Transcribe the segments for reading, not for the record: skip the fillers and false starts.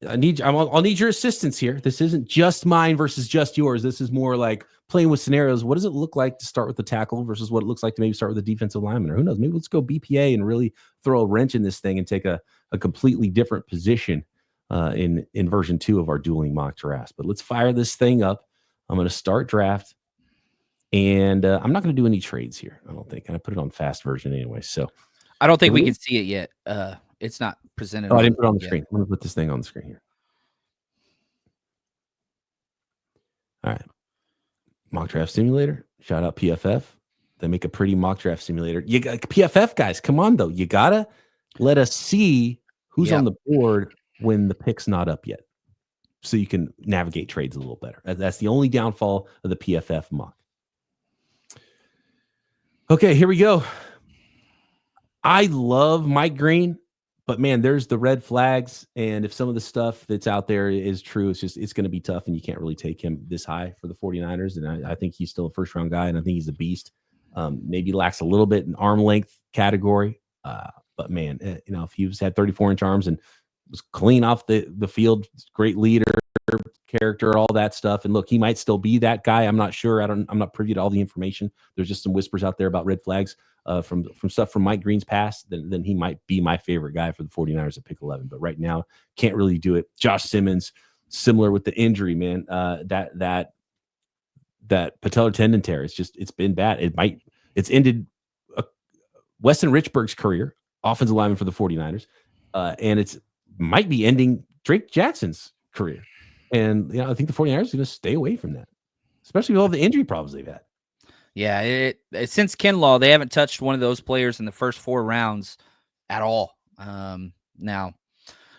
I'll need your assistance here. This isn't just mine versus just yours. This is more like playing with scenarios. What does it look like to start with the tackle versus what it looks like to maybe start with a defensive lineman? Or who knows? Maybe let's go BPA and really throw a wrench in this thing and take a completely different position in version 2 of our dueling mock drafts. But let's fire this thing up. I'm going to start draft. And I'm not going to do any trades here, I don't think. And I put it on fast version anyway. So I don't think we can see it yet. It's not presented. I didn't put it on the screen. I'm going to put this thing on the screen here. All right. Mock draft simulator. Shout out PFF. They make a pretty mock draft simulator. You got PFF guys. Come on, though. You got to let us see who's on the board when the pick's not up yet, so you can navigate trades a little better. That's the only downfall of the PFF mock. Okay, here we go. I love Mike Green, but man, there's the red flags. And if some of the stuff that's out there is true, it's going to be tough, and you can't really take him this high for the 49ers. And I think he's still a first round guy, and I think he's a beast. Maybe lacks a little bit in arm length category. But man, if he's had 34-inch arms and was clean off the field, great leader, character, all that stuff. And look, he might still be that guy. I'm not sure. I'm not privy to all the information. There's just some whispers out there about red flags from stuff from Mike Green's past. Then he might be my favorite guy for the 49ers at pick 11. But right now, can't really do it. Josh Simmons, similar with the injury, man. That patellar tendon tear, it's been bad. It's ended Weston Richburg's career, offensive lineman for the 49ers. And it's might be ending Drake Jackson's career. And I think the 49ers are going to stay away from that, especially with all the injury problems they've had. Yeah, since Kinlaw, they haven't touched one of those players in the first 4 rounds at all. Now,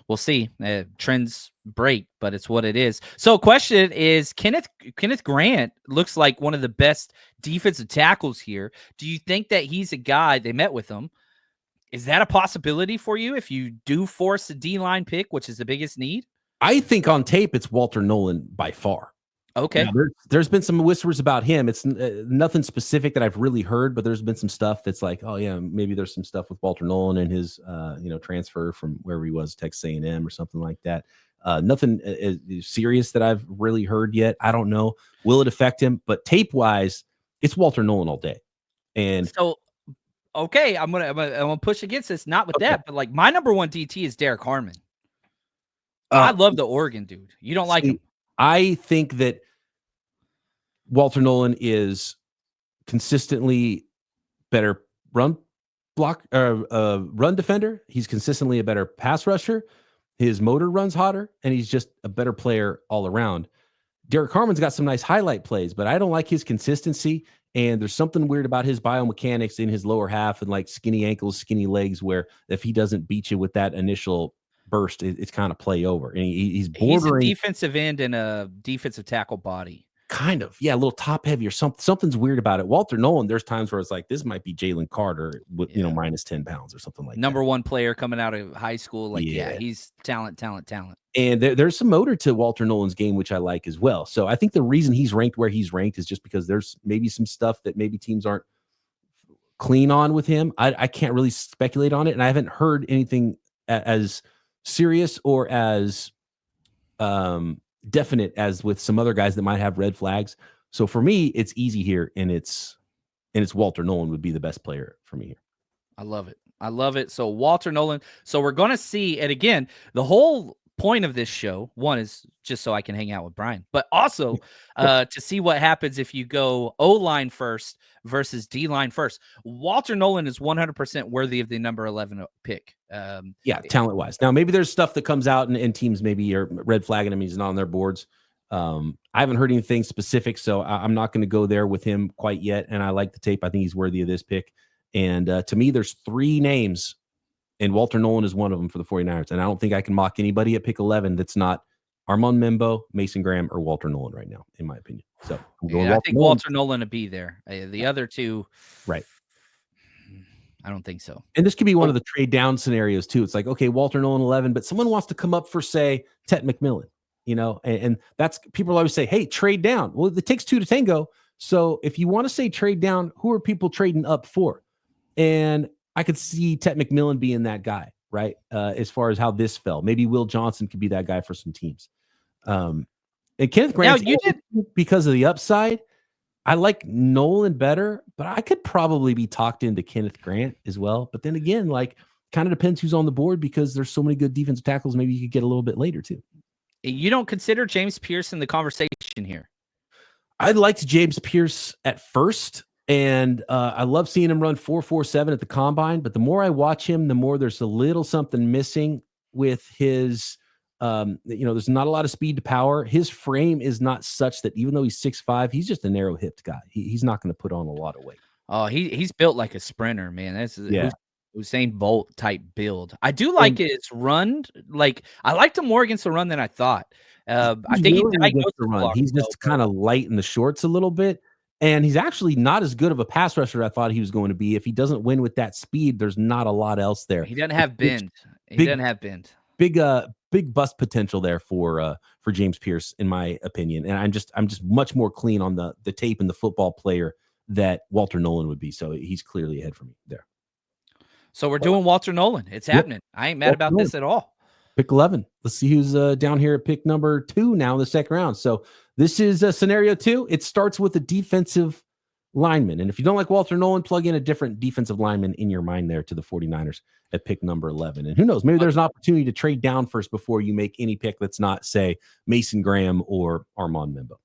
we'll see. Trends break, but it's what it is. So question is, Kenneth Grant looks like one of the best defensive tackles here. Do you think that he's a guy, they met with him, is that a possibility for you if you do force a D-line pick, which is the biggest need? I think on tape, it's Walter Nolan by far. Okay. Now, there's been some whispers about him. It's nothing specific that I've really heard, but there's been some stuff that's like, oh yeah, maybe there's some stuff with Walter Nolan and his, transfer from wherever he was, Texas A&M or something like that. Nothing serious that I've really heard yet. I don't know. Will it affect him? But tape wise, it's Walter Nolan all day. And so, okay, I'm gonna push against this. Not with that, but like my number one DT is Derek Harmon. I love the Oregon dude. You don't like him? I think that Walter Nolan is consistently better run defender. He's consistently a better pass rusher. His motor runs hotter, and he's just a better player all around. Derek Harmon's got some nice highlight plays, but I don't like his consistency. And there's something weird about his biomechanics in his lower half and like skinny ankles, skinny legs, where if he doesn't beat you with that initial burst, it's kind of play over. And he's bordering. He's a defensive end and a defensive tackle body. Kind of. Yeah, a little top heavy or something. Something's weird about it. Walter Nolan, there's times where it's like, this might be Jalen Carter with, minus 10 pounds or something like Number that. one player coming out of high school. Like, he's talent. And there's some motor to Walter Nolan's game, which I like as well. So I think the reason he's ranked where he's ranked is just because there's maybe some stuff that maybe teams aren't clean on with him. I can't really speculate on it. And I haven't heard anything as serious or as definite as with some other guys that might have red flags. So for me, it's easy here, and it's Walter Nolan would be the best player for me here. I love it. So Walter Nolan. So we're going to see, and again, the whole point of this show, one is just so I can hang out with Brian, but also to see what happens if you go O-line first versus D-line first. Walter Nolan is 100% worthy of the number 11 pick. Talent-wise. Now, maybe there's stuff that comes out and teams maybe are red flagging him. He's not on their boards. I haven't heard anything specific, so I'm not going to go there with him quite yet, and I like the tape. I think he's worthy of this pick. And to me, there's 3 names, and Walter Nolan is one of them for the 49ers. And I don't think I can mock anybody at pick 11 that's not Armand Membo, Mason Graham, or Walter Nolan right now, in my opinion. So I think Walter Nolan would be there. The other two, right? I don't think so. And this could be one of the trade down scenarios too. It's like, okay, Walter Nolan 11, but someone wants to come up for, say, Tet McMillan, and that's, people always say, hey, trade down. Well, it takes 2 to tango. So if you want to say trade down, who are people trading up for? And I could see Tet McMillan being that guy. right? As far as how this fell, maybe Will Johnson could be that guy for some teams. And Kenneth Now Grant's you did. because of the upside. I like Nolan better, but I could probably be talked into Kenneth Grant as well. But then again, like, kind of depends who's on the board because there's so many good defensive tackles. Maybe you could get a little bit later too. You don't consider James Pierce in the conversation here. I liked James Pierce at first, and I love seeing him run 4.47 at the combine. But the more I watch him, the more there's a little something missing with his. There's not a lot of speed to power. His frame is not such that even though he's 6'5", he's just a narrow hipped guy. He's not going to put on a lot of weight. Oh, he's built like a sprinter, man. That's Yeah. Usain Bolt type build. I do like his run. Like, I liked him more against the run than I thought. I think he diagnosed the run. He's just kind of light in the shorts a little bit. And he's actually not as good of a pass rusher I thought he was going to be. If he doesn't win with that speed, there's not a lot else there. He doesn't have bend. He doesn't have bend. Big bust potential there for James Pierce, in my opinion. And I'm just much more clean on the tape and the football player that Walter Nolan would be. So he's clearly ahead for me there. So we're doing Walter Nolan. It's happening. I ain't mad about this at all. Pick 11. Let's see who's down here at pick number 2 now in the second round. So this is scenario 2. It starts with a defensive lineman. And if you don't like Walter Nolan, plug in a different defensive lineman in your mind there to the 49ers at pick number 11. And who knows, maybe there's an opportunity to trade down first before you make any pick that's not, say, Mason Graham or Armand Membo.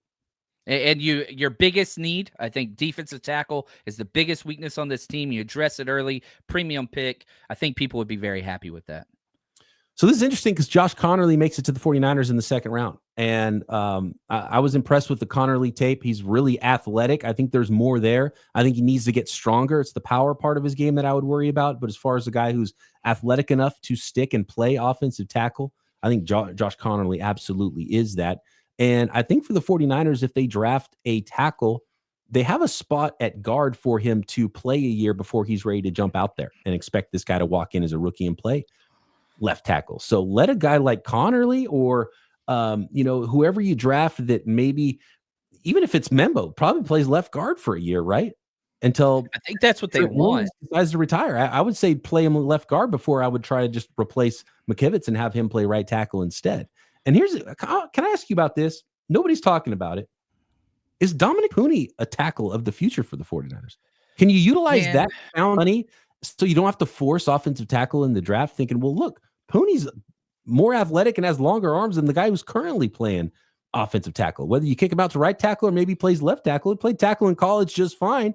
And your biggest need, I think defensive tackle is the biggest weakness on this team. You address it early, premium pick. I think people would be very happy with that. So this is interesting because Josh Connerly makes it to the 49ers in the second round. And I was impressed with the Connerly tape. He's really athletic. I think there's more there. I think he needs to get stronger. It's the power part of his game that I would worry about. But as far as a guy who's athletic enough to stick and play offensive tackle, I think Josh Connerly absolutely is that. And I think for the 49ers, if they draft a tackle, they have a spot at guard for him to play a year before he's ready to jump out there and expect this guy to walk in as a rookie and play left tackle. So let a guy like Connerly or, whoever you draft that maybe, even if it's Membo, probably plays left guard for a year, right? Until I think that's what they want. Decides to retire. I would say play him left guard before I would try to just replace McKivitz and have him play right tackle instead. And can I ask you about this? Nobody's talking about it. Is Dominic Pooney a tackle of the future for the 49ers? Can you utilize that money so you don't have to force offensive tackle in the draft thinking, well, look, Pooney's more athletic and has longer arms than the guy who's currently playing offensive tackle. Whether you kick him out to right tackle or maybe plays left tackle, he played tackle in college just fine.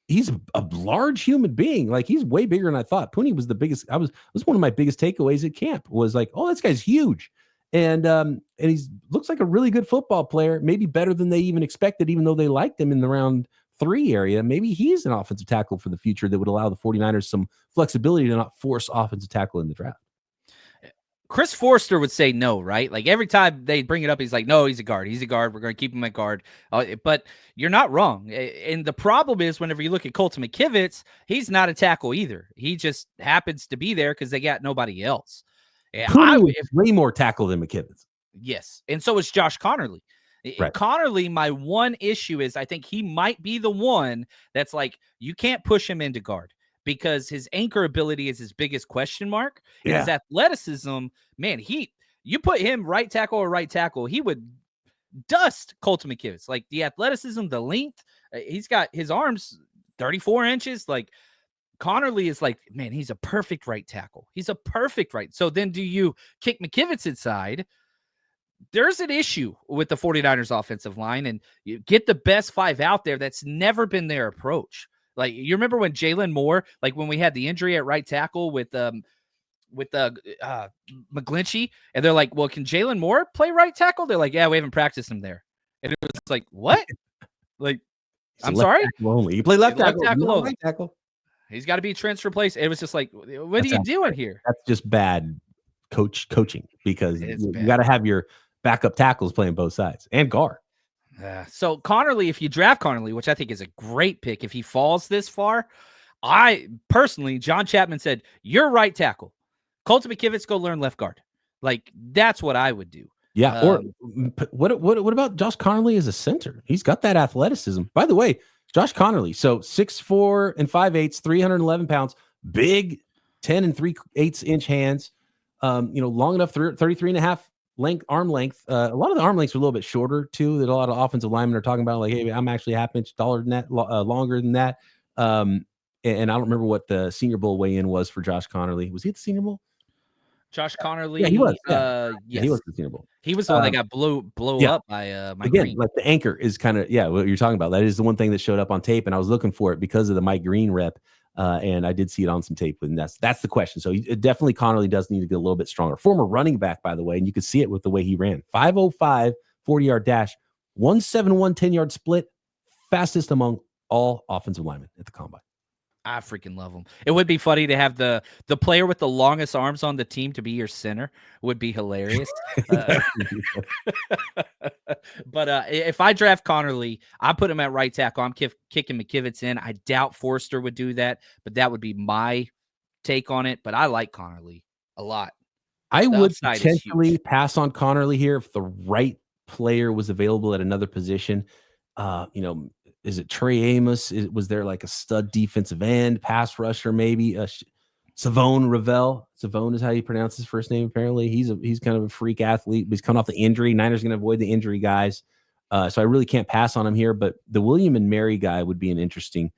He's a large human being. Like, he's way bigger than I thought. Pooney was the biggest. Was one of my biggest takeaways at camp was like, oh, this guy's huge. And he looks like a really good football player, maybe better than they even expected, even though they liked him in the round 3 area. Maybe he's an offensive tackle for the future that would allow the 49ers some flexibility to not force offensive tackle in the draft. Chris Forster would say no, right? Like, every time they bring it up, he's like, no, he's a guard. He's a guard. We're going to keep him at guard. But you're not wrong. And the problem is, whenever you look at Colton McKivitz, he's not a tackle either. He just happens to be there because they got nobody else. Way more tackle than McKivitz. Yes. And so is Josh Connerly. Right. Connerly, my one issue is I think he might be the one that's like, you can't push him into guard because his anchor ability is his biggest question mark. And his athleticism, man, you put him right tackle or right tackle, he would dust Colton McKivitz. Like, the athleticism, the length, he's got his arms 34 inches. Like, Connerly is like, man, he's a perfect right tackle. He's a perfect right. So then do you kick McKivitz inside? There's an issue with the 49ers offensive line, and you get the best 5 out there. That's never been their approach. Like, you remember when Jalen Moore, like when we had the injury at right tackle with McGlinchey, and they're like, well, can Jalen Moore play right tackle? They're like, yeah, we haven't practiced him there. And it was like, what? Like, I'm sorry? Only. You play left tackle. Right tackle. He's got to be transfer place. It was just like, what are you doing here? That's just bad coaching because you got to have your backup tackles playing both sides and guard. So Connerly, if you draft Connerly, which I think is a great pick, if he falls this far, I personally, John Chapman said, you're right tackle. Colton McKivitz, go learn left guard. Like, that's what I would do. Yeah. Or what about Josh Connerly as a center? He's got that athleticism. By the way, Josh Connerly, so 6'4" and 5/8", 311 pounds, big 10 and 3/8 inch hands, long enough, 33 and a half arm length. A lot of the arm lengths are a little bit shorter too, that a lot of offensive linemen are talking about, like, hey, I'm actually half inch taller than that, longer than that. And I don't remember what the Senior Bowl weigh-in was for Josh Conerly. Was he at the Senior Bowl? Josh Yeah, he was. Conerly, Yeah, he was yes. at the Senior Bowl. He was the one that got blow Yeah. up by Mike Again, Green. like the anchor is kind of, what you're talking about. That is the one thing that showed up on tape, and I was looking for it because of the Mike Green rep, and I did see it on some tape, and that's the question. So definitely Conerly does need to get a little bit stronger. Former running back, by the way, and you could see it with the way he ran. 5:05, 40-yard dash, 171 10-yard split, fastest among all offensive linemen at the combine. I freaking love him. It would be funny to have the player with the longest arms on the team to be your center. Would be hilarious. But if I draft Conerly, I put him at right tackle. I'm kicking McKivitz in. I doubt Forster would do that, but that would be my take on it. But I like Conerly a lot. I The would upside is potentially huge. pass on Conerly here if the right player was available at another position. Is it Trey Amos? Was there like a stud defensive end, pass rusher, maybe? Savone Ravel. Savone is how you pronounce his first name, apparently. He's kind of a freak athlete, but he's coming off the injury. Niners going to avoid the injury guys. So I really can't pass on him here, but the William and Mary guy would be an interesting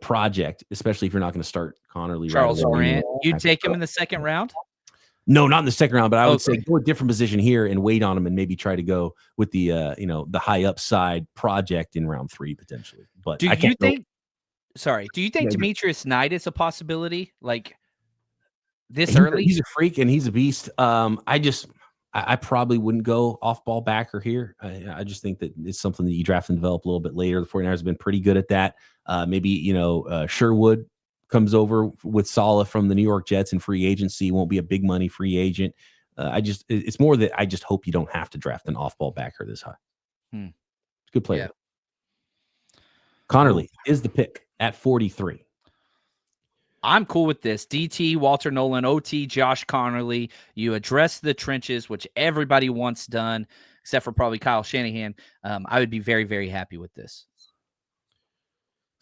project, especially if you're not going to start Conerly Charles right away. Grant. You'd take him in the second round? No, not in the second round, but I would say Okay. go a different position here and wait on him and maybe try to go with the the high upside project in round 3 potentially. But Do I you can't go. think Demetrius Knight is a possibility like this He's early? a freak and he's a beast. I probably wouldn't go off ball backer here. I just think that it's something that you draft and develop a little bit later. The 49ers have been pretty good at that. Maybe Sherwood comes over with Saleh from the New York Jets in free agency, won't be a big money free agent. It's more that I just hope you don't have to draft an off ball backer this high. Good player. Yeah. Conerly is the pick at 43. I'm cool with this. DT, Walter Nolan, OT, Josh Conerly. You address the trenches, which everybody wants done, except for probably Kyle Shanahan. I would be very, very happy with this.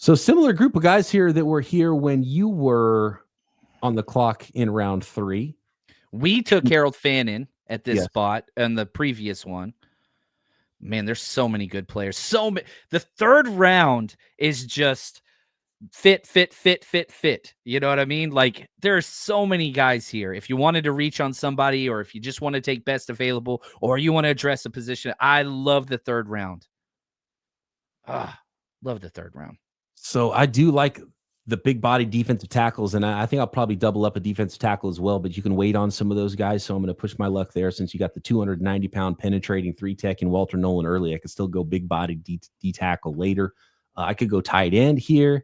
So similar group of guys here that were here when you were on the clock in round 3. We took Harold Fannin at this spot and the previous one. Man, there's so many good players. The third round is just fit. You know what I mean? Like, there are so many guys here. If you wanted to reach on somebody, or if you just want to take best available, or you want to address a position, I love the third round. Love the third round. So I do like the big body defensive tackles, and I think I'll probably double up a defensive tackle as well, but you can wait on some of those guys. So I'm going to push my luck there, since you got the 290-pound penetrating 3-tech and Walter Nolan early. I could still go big body D tackle later. I could go tight end here.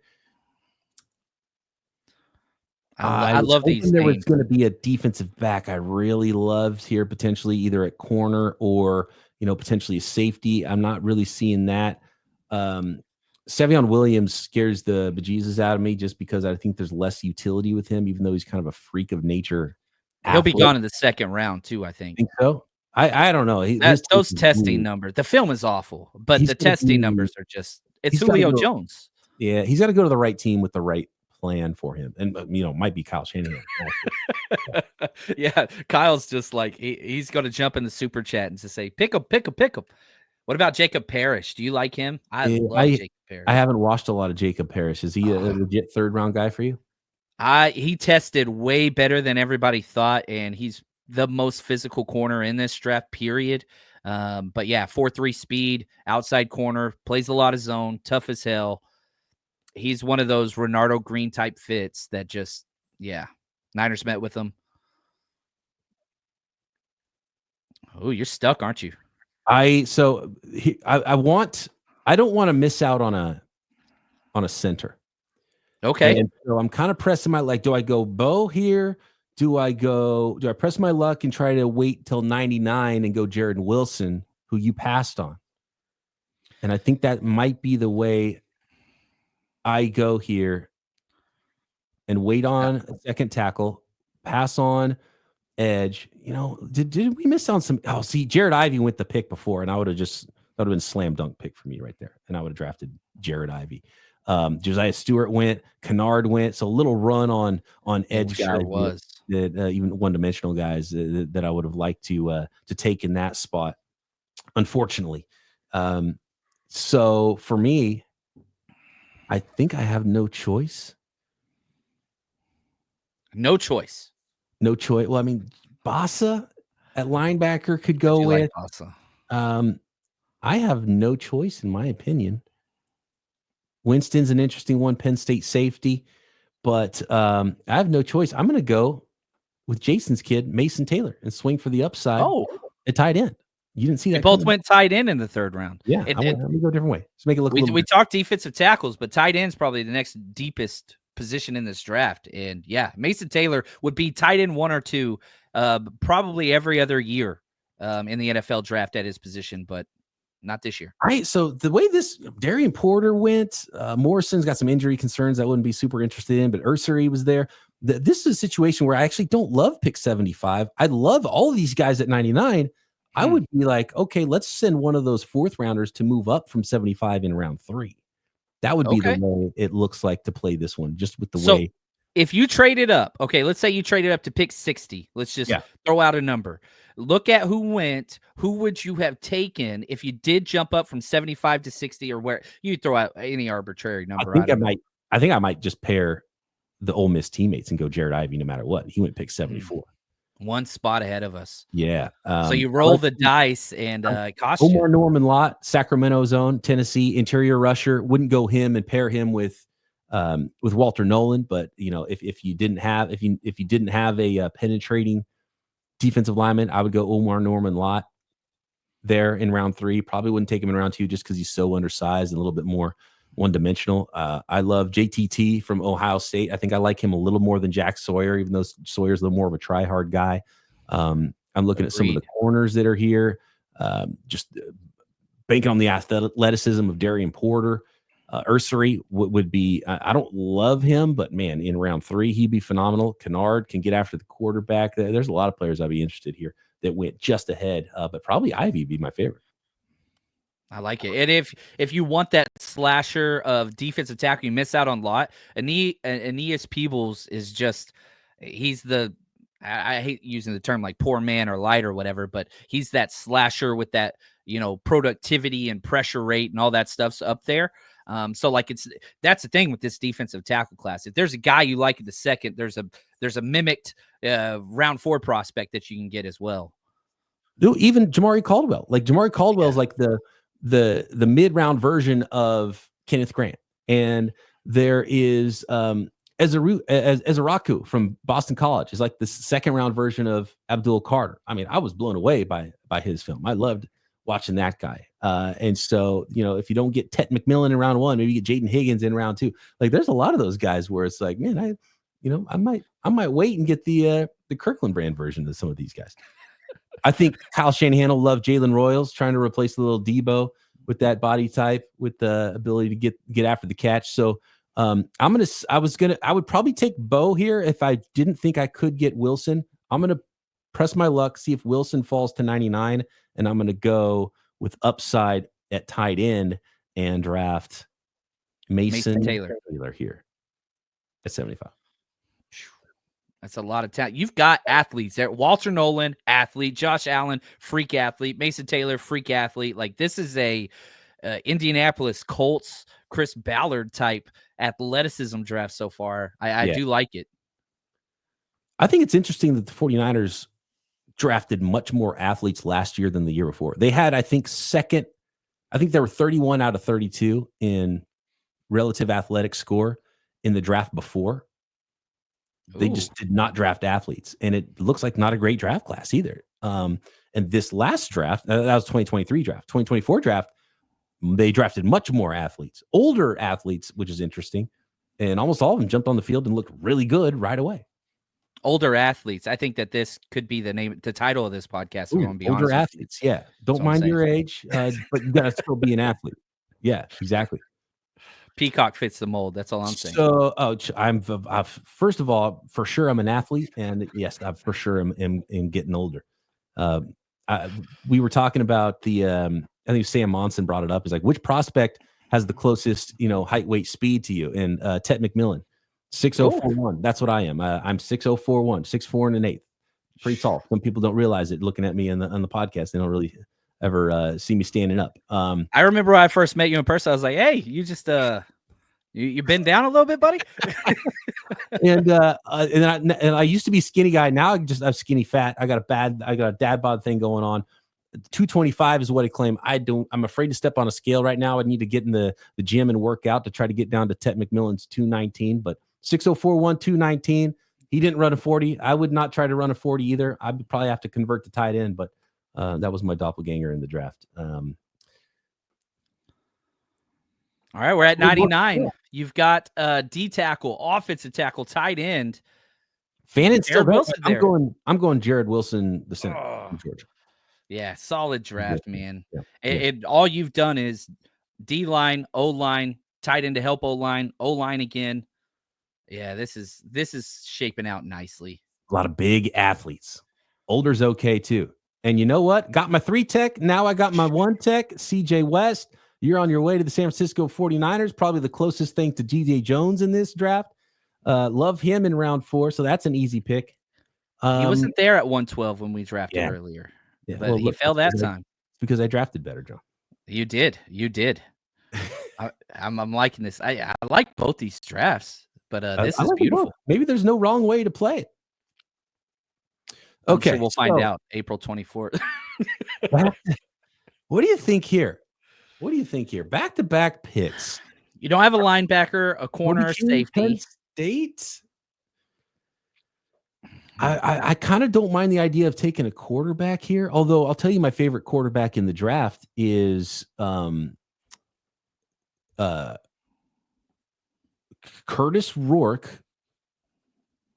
I love these. There was going to be a defensive back I really loved here, potentially either at corner or potentially a safety. I'm not really seeing that. Savion Williams scares the bejesus out of me, just because I think there's less utility with him, even though he's kind of a freak of nature. He'll be gone in the second round too, I think. Think so? I don't know. Those testing numbers, the film is awful, but the testing numbers are just, it's Julio Jones. Yeah, he's got to go to the right team with the right plan for him, and might be Kyle Shanahan. Yeah, Kyle's just like, he's going to jump in the super chat and just say, pick him. What about Jacob Parrish? Do you like him? I love Jacob Parrish. I haven't watched a lot of Jacob Parrish. Is he a legit third round guy for you? He tested way better than everybody thought, and he's the most physical corner in this draft, period. But yeah, 4.3 speed, outside corner, plays a lot of zone, tough as hell. He's one of those Renardo Green type fits that just, Niners met with him. Oh, you're stuck, aren't you? I don't want to miss out on a center. Okay. And so I'm kind of pressing do I go Bo here? Do I press my luck and try to wait till 99 and go Jared Wilson, who you passed on? And I think that might be the way I go here, and wait on a second tackle, pass on edge. Did we miss on some? Oh, see, Jared Ivey went the pick before, and that would have been slam dunk pick for me right there, and I would have drafted Jared Ivey. Josiah Stewart went, Kennard went. So a little run on It edge sure guys was. that even one dimensional guys that I would have liked to take in that spot. Unfortunately, so for me, I think I have no choice. No choice. No choice. Well, I mean, Bassa at linebacker could I go do like with. Bassa. I have no choice, in my opinion. Winston's an interesting one, Penn State safety, but I have no choice. I'm going to go with Jason's kid, Mason Taylor, and swing for the upside Oh, at tight end. You didn't see we that both coming? went tight end in the third round. Yeah, I'm going to go a different way. Let's make it look a We little. we talked defensive tackles, but tight end's probably the next deepest position in this draft. And yeah, Mason Taylor would be tight end 1 or 2, probably every other year in the NFL draft at his position, but not this year. So the way this Darian Porter went, Morrison's got some injury concerns I wouldn't be super interested in, but Ursary was there. This is a situation where I actually don't love pick 75. I love all of these guys at 99. I would be like, okay, let's send one of those fourth rounders to move up from 75 in round 3. That would be the way it looks like to play this one, just with the way. If you traded up, okay, let's say you traded up to pick 60. Let's just throw out a number. Look at who went. Who would you have taken if you did jump up from 75 to 60, or where you throw out any arbitrary number? I think I might just pair the Ole Miss teammates and go Jared Ivey no matter what. He went pick 74. One spot ahead of us. Yeah. So you roll the dice and cost you. Omar Norman Lott, Sacramento zone, Tennessee interior rusher. Wouldn't go him and pair him with Walter Nolan, but if you didn't have a penetrating defensive lineman, I would go Omar Norman Lott there in round 3. Probably wouldn't take him in round 2 just because he's so undersized and a little bit more one-dimensional. I love JTT from Ohio State. I think I like him a little more than Jack Sawyer, even though Sawyer's a little more of a try-hard guy. I'm looking at some of the corners that are here, just banking on the athleticism of Darian Porter. Ursary would be, I don't love him, but man, in round 3, he'd be phenomenal. Kennard can get after the quarterback. There's a lot of players I'd be interested here that went just ahead, but probably Ivy would be my favorite. I like it. And if you want that slasher of defensive tackle, you miss out on Lott. Aeneas Peebles is just, he's I hate using the term like poor man or light or whatever, but he's that slasher with that, productivity and pressure rate and all that stuff's up there. So like that's the thing with this defensive tackle class. If there's a guy you like in the second, there's a mimicked round 4 prospect that you can get as well. Even Jamari Caldwell, is like the mid-round version of Kenneth Grant. And there is Ezeraku from Boston College is like the second round version of Abdul Carter. I mean, I was blown away by his film. I loved watching that guy. And so, if you don't get Tet McMillan in round 1, maybe you get Jaden Higgins in round 2. Like there's a lot of those guys where it's like, man, I might wait and get the Kirkland brand version of some of these guys. I think Kyle Shanahan will love Jalen Royals, trying to replace the little Debo with that body type, with the ability to get after the catch. So I would probably take Bo here if I didn't think I could get Wilson. I'm going to press my luck, see if Wilson falls to 99, and I'm going to go with upside at tight end and draft Mason Taylor here at 75. That's a lot of talent. You've got athletes there. Walter Nolan, athlete. Josh Allen, freak athlete. Mason Taylor, freak athlete. Like this is a Indianapolis Colts, Chris Ballard type athleticism draft so far. I do like it. I think it's interesting that the 49ers drafted much more athletes last year than the year before. They had, I think they were 31 out of 32 in relative athletic score in the draft before. They just did not draft athletes, and it looks like not a great draft class either. And this last draft, that was 2023 draft, 2024 draft, they drafted much more athletes, older athletes, which is interesting. And almost all of them jumped on the field and looked really good right away. Older athletes. I think that this could be the title of this podcast. Ooh, be older athletes. Yeah. Don't mind your age, but you got to still be an athlete. Yeah, exactly. Peacock fits the mold. That's all I'm saying. So, I'm first of all, for sure, I'm an athlete, and yes, I for sure am getting older. We were talking about I think Sam Monson brought it up. Is like, which prospect has the closest, height, weight, speed to you, and Tet McMillan, 6041. That's what I am. I'm 6041, 6'4" and an eighth. Pretty tall. Some people don't realize it looking at me on the podcast. They don't really ever see me standing up. I remember when I first met you in person, I was like, hey, you just you bend down a little bit, buddy. and I used to be skinny guy. Now I'm skinny fat. I got a dad bod thing going on. 225 is what I claim. I'm afraid to step on a scale right now. I need to get in the gym and work out to try to get down to Tet McMillan's 219, but 6041, 219. He didn't run a 40. I would not try to run a 40 either. I would probably have to convert to tight end, but that was my doppelganger in the draft. All right, we're at 99. You've got D tackle, offensive tackle, tight end. Fannon's still there. I'm going Jared Wilson, the center from Georgia. Yeah, solid draft, man. Yeah. All you've done is D line, O line, tight end to help O line again. Yeah, this is shaping out nicely. A lot of big athletes. Older's okay too. And you know what? Got my 3 tech. Now I got my 1 tech, CJ West. You're on your way to the San Francisco 49ers, probably the closest thing to DJ Jones in this draft. Love him in round 4, so that's an easy pick. He wasn't there at 112 when we drafted earlier. Yeah, but he fell that time. Because I drafted better, John. You did. I'm liking this. I like both these drafts, but this is beautiful. Maybe there's no wrong way to play it. Okay, sure we'll find out April 24th. What do you think here? Back-to-back picks. You don't have a linebacker, a corner, safety. Penn State. I kind of don't mind the idea of taking a quarterback here. Although I'll tell you, my favorite quarterback in the draft is Curtis Rourke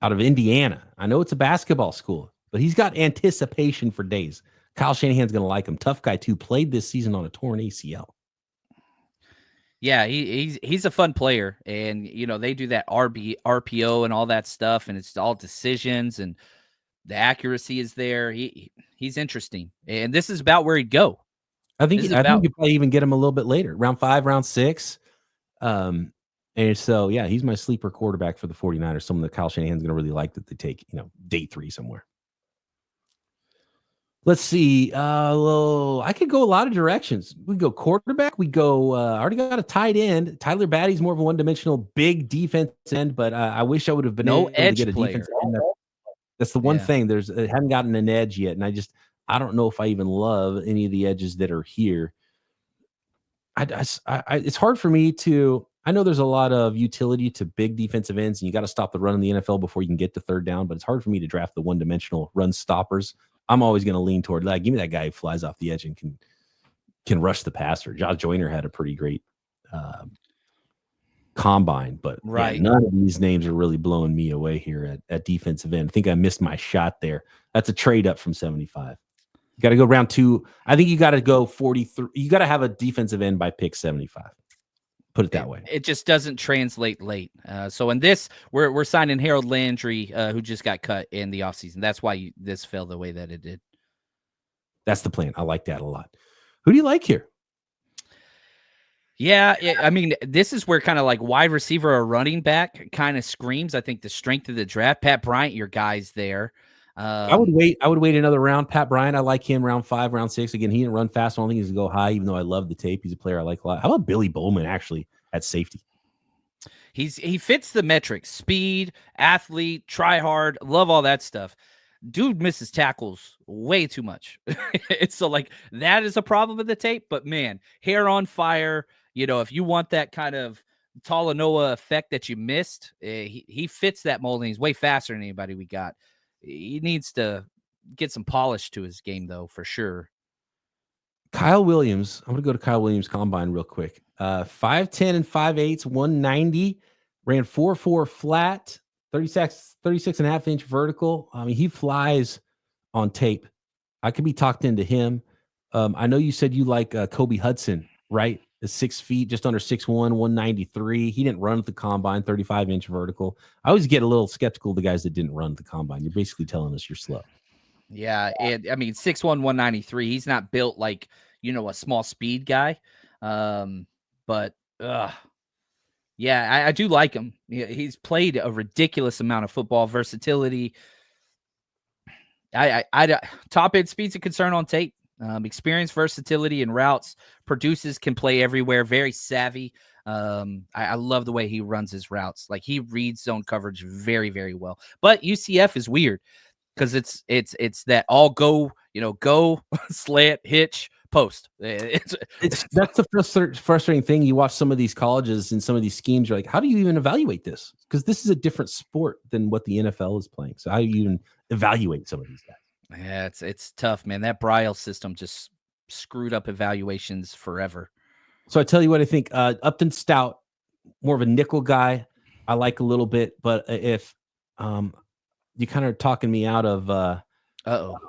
out of Indiana. I know it's a basketball school, but he's got anticipation for days. Kyle Shanahan's going to like him. Tough guy too. Played this season on a torn ACL. Yeah, he's a fun player, and they do that RPO and all that stuff, and it's all decisions, and the accuracy is there. He's interesting, and this is about where he'd go. I think you probably even get him a little bit later, round 5, round 6. And so yeah, he's my sleeper quarterback for the 49ers. Someone that Kyle Shanahan's going to really like that they take day 3 somewhere. Let's see. I could go a lot of directions. We go quarterback. We go. I already got a tight end. Tyler Batty's more of a one-dimensional big defense end, but I wish I would have been able to get a defense end. That's the one thing. I haven't gotten an edge yet, and I don't know if I even love any of the edges that are here. It's hard for me to. I know there's a lot of utility to big defensive ends, and you got to stop the run in the NFL before you can get to third down. But it's hard for me to draft the one-dimensional run stoppers. I'm always going to lean toward give me that guy who flies off the edge and can rush the passer. Josh Joyner had a pretty great combine, but none of these names are really blowing me away here at defensive end. I think I missed my shot there. That's a trade up from 75. You got to go round 2. I think you got to go 43. You got to have a defensive end by pick 75. Put it that way. It just doesn't translate late. So in this, we're signing Harold Landry, who just got cut in the offseason. That's why this fell the way that it did. That's the plan. I like that a lot. Who do you like here? Yeah, I mean, this is where kind of like wide receiver or running back kind of screams. I think the strength of the draft. Pat Bryant, your guy's there. I would wait another round. Pat Bryant, I like him round 5, round 6. Again, he didn't run fast. I don't think he's going to go high, even though I love the tape. He's a player I like a lot. How about Billy Bowman, actually, at safety? He fits the metrics: speed, athlete, try hard, love all that stuff. Dude misses tackles way too much. So that is a problem with the tape. But man, hair on fire. If you want that kind of Talanoa effect that you missed, he fits that mold, and he's way faster than anybody we got. He needs to get some polish to his game, though, for sure. Kyle Williams. I'm going to go to Kyle Williams' combine real quick. 5'10" and 5'8", 190. Ran 4.4 flat, 36 and a half inch vertical. I mean, he flies on tape. I could be talked into him. I know you said you like Kobe Hudson, right? 6 feet, just under 6'1", 193. He didn't run at the combine, 35-inch vertical. I always get a little skeptical of the guys that didn't run at the combine. You're basically telling us you're slow. Yeah, I mean, 6'1", 193. He's not built like, a small speed guy. But Ugh. Yeah, I do like him. He's played a ridiculous amount of football, versatility. Top end speed's a concern on tape. Experience, versatility, and routes. Produces, can play everywhere. Very savvy. I love the way he runs his routes. Like, he reads zone coverage very, very well. But UCF is weird because it's that all go, go slant, hitch, post. That's the frustrating thing. You watch some of these colleges and some of these schemes, you're like, how do you even evaluate this? Because this is a different sport than what the NFL is playing. So how do you even evaluate some of these guys? Yeah, it's tough, man. That Braille system just screwed up evaluations forever. So I tell you what, I think Upton Stout, more of a nickel guy, I like a little bit. But if you kind of talking me out of I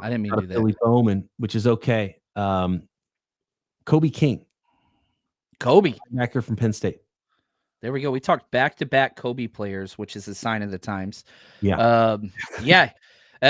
didn't mean to do that. Billy Bowman, which is okay. Kobe King, backer from Penn State. There we go. We talked back-to-back Kobe players, which is a sign of the times. Yeah. Yeah.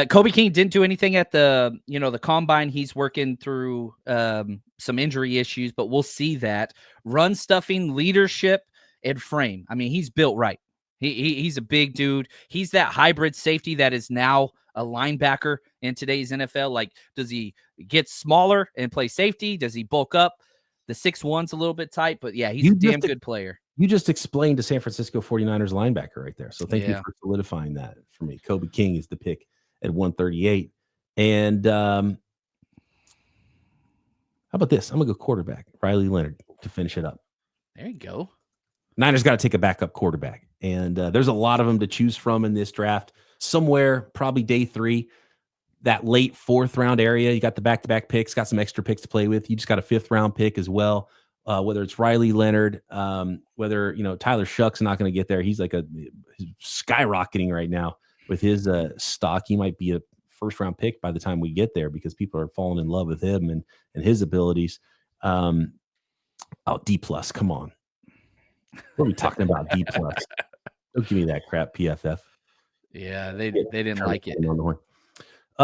Kobe King didn't do anything at the combine. He's working through some injury issues, but we'll see that. Run stuffing, leadership, and frame. I mean, he's built right. He's a big dude. He's that hybrid safety that is now a linebacker in today's NFL. Like, does he get smaller and play safety? Does he bulk up? The 6'1's a little bit tight, but yeah, he's a damn good player. You just explained a San Francisco 49ers linebacker right there. So thank you for solidifying that for me. Kobe King is the pick at 138. And how about this? I'm going to go quarterback, Riley Leonard, to finish it up. There you go. Niners got to take a backup quarterback. And there's a lot of them to choose from in this draft. Somewhere, probably day 3, that late 4th round area. You got the back-to-back picks, got some extra picks to play with. You just got a 5th round pick as well. Whether it's Riley Leonard, whether, Tyler Shuck's not going to get there. He's like he's skyrocketing right now with his stock. He might be a 1st round pick by the time we get there because people are falling in love with him and his abilities. D+, come on. What are we talking about, D+? Don't give me that crap, PFF. Yeah, they didn't like it.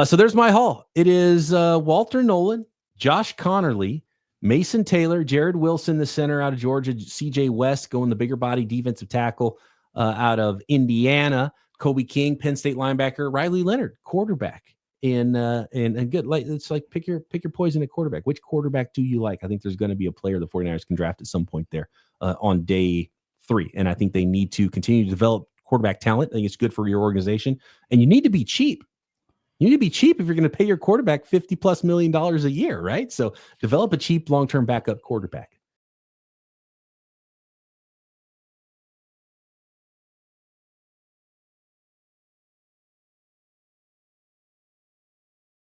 So there's my haul. It is Walter Nolan, Josh Connerly, Mason Taylor, Jared Wilson, the center out of Georgia, CJ West going the bigger body defensive tackle out of Indiana, Kobe King, Penn State linebacker, Riley Leonard, quarterback, and good. Like, it's like pick your poison at quarterback. Which quarterback do you like? I think there's going to be a player the 49ers can draft at some point there on day 3, and I think they need to continue to develop quarterback talent. I think it's good for your organization, and you need to be cheap. You need to be cheap if you're going to pay your quarterback $50+ million a year, right? So develop a cheap long-term backup quarterback.